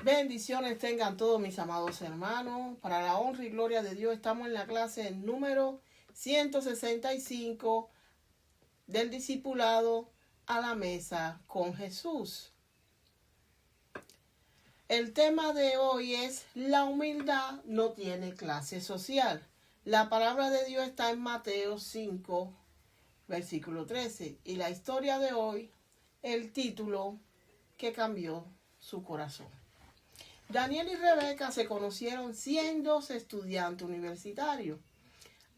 Bendiciones tengan todos mis amados hermanos. Para la honra y gloria de Dios, estamos en la clase número 165 del discipulado a la mesa con Jesús. El tema de hoy es: la humildad no tiene clase social. La palabra de Dios está en Mateo 5, versículo 13. Y la historia de hoy, el título que cambió su corazón. Daniel y Rebeca se conocieron siendo estudiantes universitarios.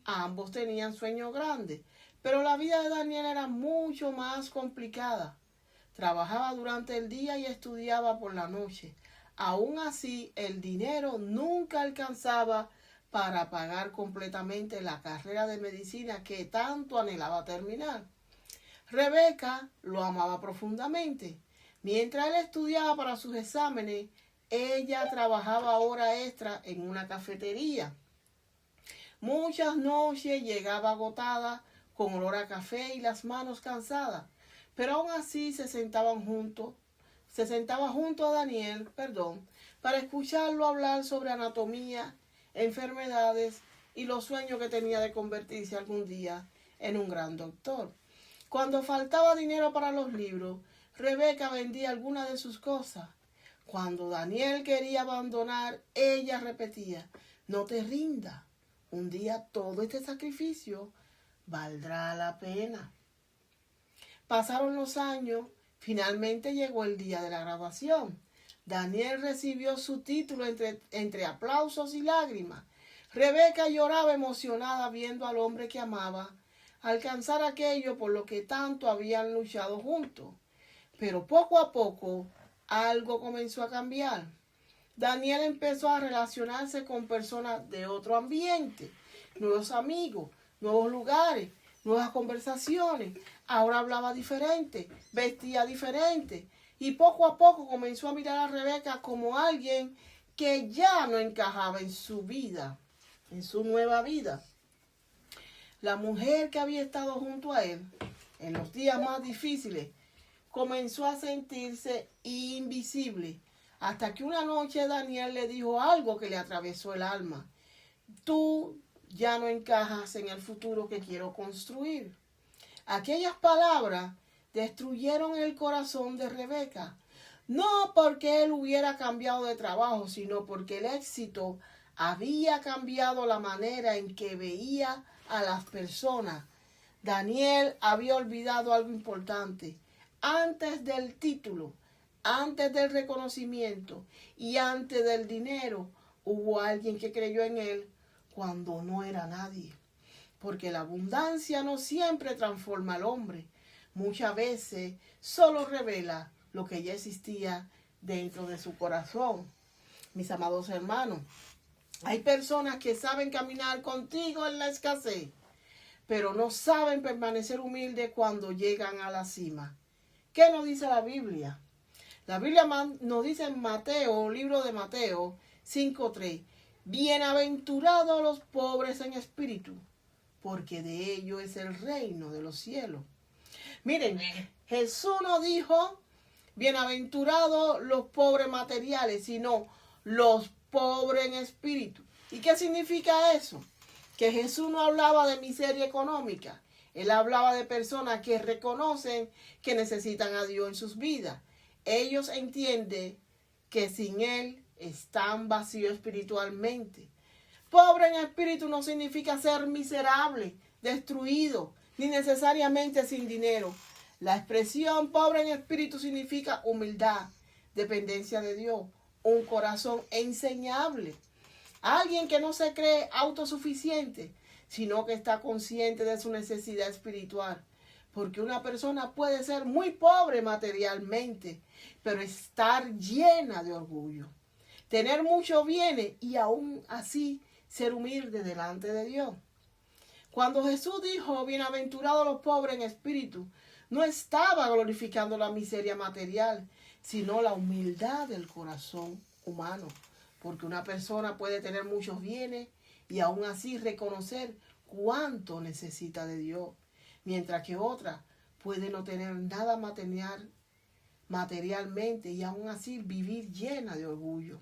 Ambos tenían sueños grandes, pero la vida de Daniel era mucho más complicada. Trabajaba durante el día y estudiaba por la noche. Aún así, el dinero nunca alcanzaba para pagar completamente la carrera de medicina que tanto anhelaba terminar. Rebeca lo amaba profundamente. Mientras él estudiaba para sus exámenes, ella trabajaba horas extra en una cafetería. Muchas noches llegaba agotada, con olor a café y las manos cansadas, pero aún así se sentaba junto a Daniel, para escucharlo hablar sobre anatomía, enfermedades y los sueños que tenía de convertirse algún día en un gran doctor. Cuando faltaba dinero para los libros, Rebeca vendía algunas de sus cosas. Cuando Daniel quería abandonar, ella repetía: no te rindas, un día todo este sacrificio valdrá la pena. Pasaron los años, finalmente llegó el día de la graduación. Daniel recibió su título entre aplausos y lágrimas. Rebeca lloraba emocionada viendo al hombre que amaba alcanzar aquello por lo que tanto habían luchado juntos. Pero poco a poco algo comenzó a cambiar. Daniel empezó a relacionarse con personas de otro ambiente, nuevos amigos, nuevos lugares, nuevas conversaciones. Ahora hablaba diferente, vestía diferente, y poco a poco comenzó a mirar a Rebeca como alguien que ya no encajaba en su vida, en su nueva vida. La mujer que había estado junto a él en los días más difíciles comenzó a sentirse invisible, hasta que una noche Daniel le dijo algo que le atravesó el alma: tú ya no encajas en el futuro que quiero construir. Aquellas palabras destruyeron el corazón de Rebeca, no porque él hubiera cambiado de trabajo, sino porque el éxito había cambiado la manera en que veía a las personas. Daniel había olvidado algo importante. Antes del título, antes del reconocimiento y antes del dinero, hubo alguien que creyó en él cuando no era nadie. Porque la abundancia no siempre transforma al hombre. Muchas veces solo revela lo que ya existía dentro de su corazón. Mis amados hermanos, hay personas que saben caminar contigo en la escasez, pero no saben permanecer humildes cuando llegan a la cima. ¿Qué nos dice la Biblia? La Biblia nos dice en Mateo, libro de Mateo 5:3: bienaventurados los pobres en espíritu, porque de ellos es el reino de los cielos. Miren, Jesús no dijo bienaventurados los pobres materiales, sino los pobres en espíritu. ¿Y qué significa eso? Que Jesús no hablaba de miseria económica. Él hablaba de personas que reconocen que necesitan a Dios en sus vidas. Ellos entienden que sin Él están vacíos espiritualmente. Pobre en espíritu no significa ser miserable, destruido, ni necesariamente sin dinero. La expresión pobre en espíritu significa humildad, dependencia de Dios, un corazón enseñable. Alguien que no se cree autosuficiente, sino que está consciente de su necesidad espiritual. Porque una persona puede ser muy pobre materialmente, pero estar llena de orgullo. Tener muchos bienes y aún así ser humilde delante de Dios. Cuando Jesús dijo bienaventurados los pobres en espíritu, no estaba glorificando la miseria material, sino la humildad del corazón humano. Porque una persona puede tener muchos bienes y aún así reconocer cuánto necesita de Dios, mientras que otra puede no tener nada materialmente y aún así vivir llena de orgullo.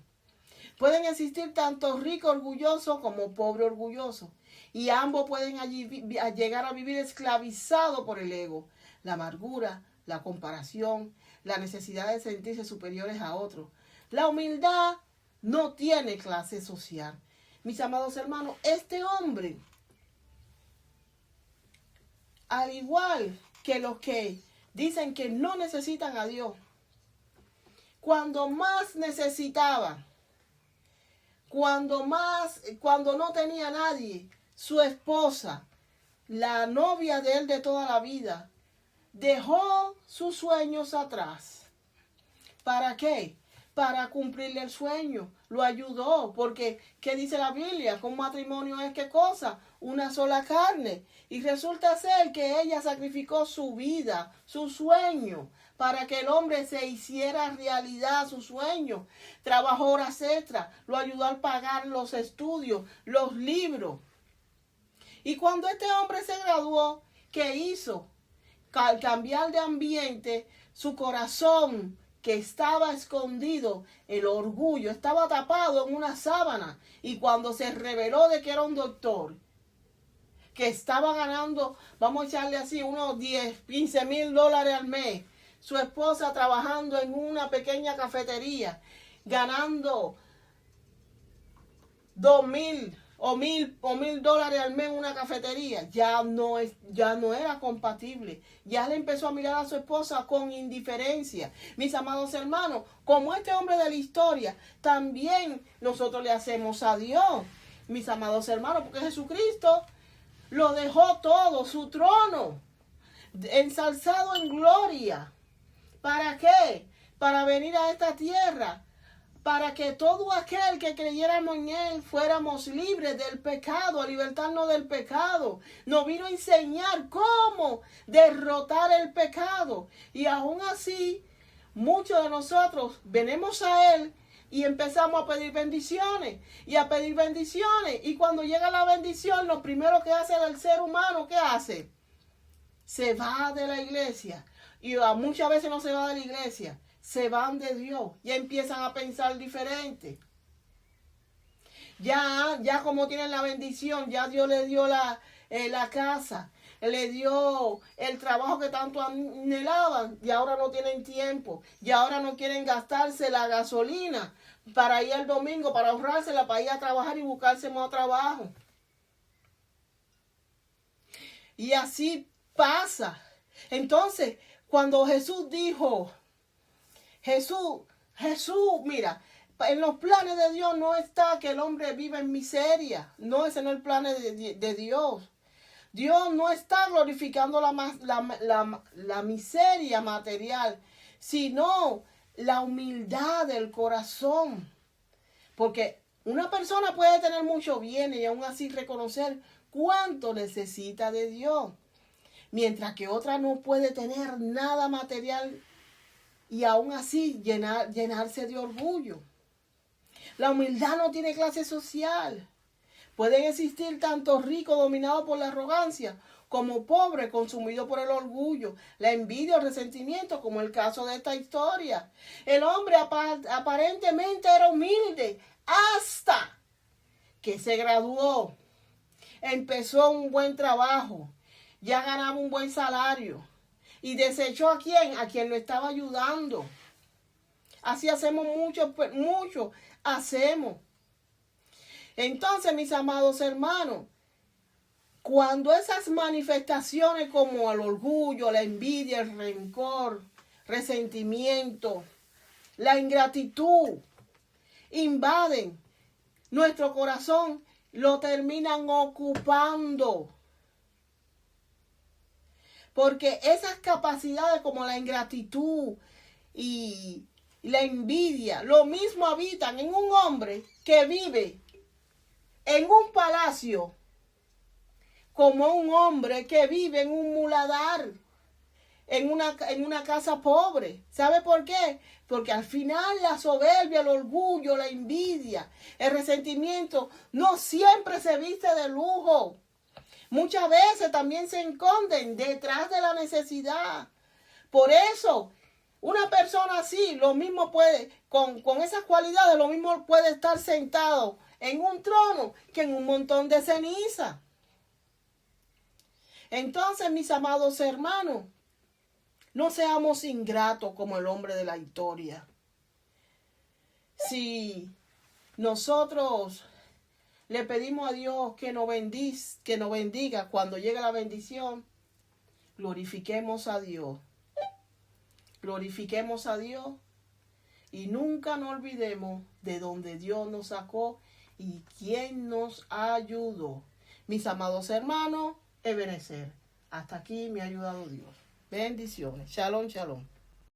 Pueden existir tanto rico orgulloso como pobre orgulloso. Y ambos pueden llegar a vivir esclavizados por el ego, la amargura, la comparación, la necesidad de sentirse superiores a otros. La humildad no tiene clase social. Mis amados hermanos, este hombre, al igual que los que dicen que no necesitan a Dios, cuando más necesitaba, cuando no tenía a nadie, su esposa, la novia de él de toda la vida, dejó sus sueños atrás. ¿Para qué? Para cumplirle el sueño. Lo ayudó, porque ¿qué dice la Biblia? ¿Con matrimonio es qué cosa? Una sola carne. Y resulta ser que ella sacrificó su vida, su sueño, para que el hombre se hiciera realidad su sueño. Trabajó horas extras, lo ayudó a pagar los estudios, los libros. Y cuando este hombre se graduó, ¿qué hizo? Al cambiar de ambiente, su corazón, que estaba escondido, el orgullo, estaba tapado en una sábana. Y cuando se reveló de que era un doctor, que estaba ganando, vamos a echarle así, unos 10, 15 mil dólares al mes, su esposa trabajando en una pequeña cafetería, ganando 2,000 o mil dólares al mes en una cafetería, ya no era compatible. Ya le empezó a mirar a su esposa con indiferencia. Mis amados hermanos, como este hombre de la historia, también nosotros le hacemos a Dios, mis amados hermanos, porque Jesucristo lo dejó todo, su trono, ensalzado en gloria. ¿Para qué? Para venir a esta tierra, para que todo aquel que creyéramos en Él fuéramos libres del pecado, a libertarnos del pecado. Nos vino a enseñar cómo derrotar el pecado. Y aún así, muchos de nosotros venimos a Él y empezamos a pedir bendiciones y a pedir bendiciones. Y cuando llega la bendición, lo primero que hace el ser humano, ¿qué hace? Se va de la iglesia. Y muchas veces no se va de la iglesia. Se van de Dios, ya empiezan a pensar diferente. Ya como tienen la bendición, ya Dios les dio la casa, le dio el trabajo que tanto anhelaban, y ahora no tienen tiempo, y ahora no quieren gastarse la gasolina para ir el domingo, para ahorrársela, para ir a trabajar y buscarse más trabajo. Y así pasa. Entonces, cuando Jesús dijo, Jesús, mira, en los planes de Dios no está que el hombre viva en miseria. No, ese no es el plan de Dios. Dios no está glorificando la miseria material, sino la humildad del corazón. Porque una persona puede tener mucho bien y aún así reconocer cuánto necesita de Dios. Mientras que otra no puede tener nada material y aún así llenarse de orgullo. La humildad no tiene clase social. Pueden existir tanto ricos dominados por la arrogancia, como pobres consumidos por el orgullo, la envidia o el resentimiento, como el caso de esta historia. El hombre aparentemente era humilde hasta que se graduó, empezó un buen trabajo, ya ganaba un buen salario. Y desechó ¿a quién? A quien lo estaba ayudando. Así hacemos mucho hacemos. Entonces, mis amados hermanos, cuando esas manifestaciones como el orgullo, la envidia, el rencor, resentimiento, la ingratitud, invaden nuestro corazón, lo terminan ocupando. Porque esas capacidades como la ingratitud y la envidia, lo mismo habitan en un hombre que vive en un palacio, como un hombre que vive en un muladar, en una casa pobre. ¿Sabe por qué? Porque al final la soberbia, el orgullo, la envidia, el resentimiento no siempre se viste de lujo. Muchas veces también se esconden detrás de la necesidad. Por eso, Una persona así, lo mismo puede, con esas cualidades, lo mismo puede estar sentado en un trono que en un montón de ceniza. Entonces, mis amados hermanos, no seamos ingratos como el hombre de la historia. Si nosotros le pedimos a Dios que nos bendiga cuando llegue la bendición, glorifiquemos a Dios. Glorifiquemos a Dios y nunca nos olvidemos de donde Dios nos sacó y quién nos ayudó. Mis amados hermanos, Ebenezer, hasta aquí me ha ayudado Dios. Bendiciones. Shalom, shalom.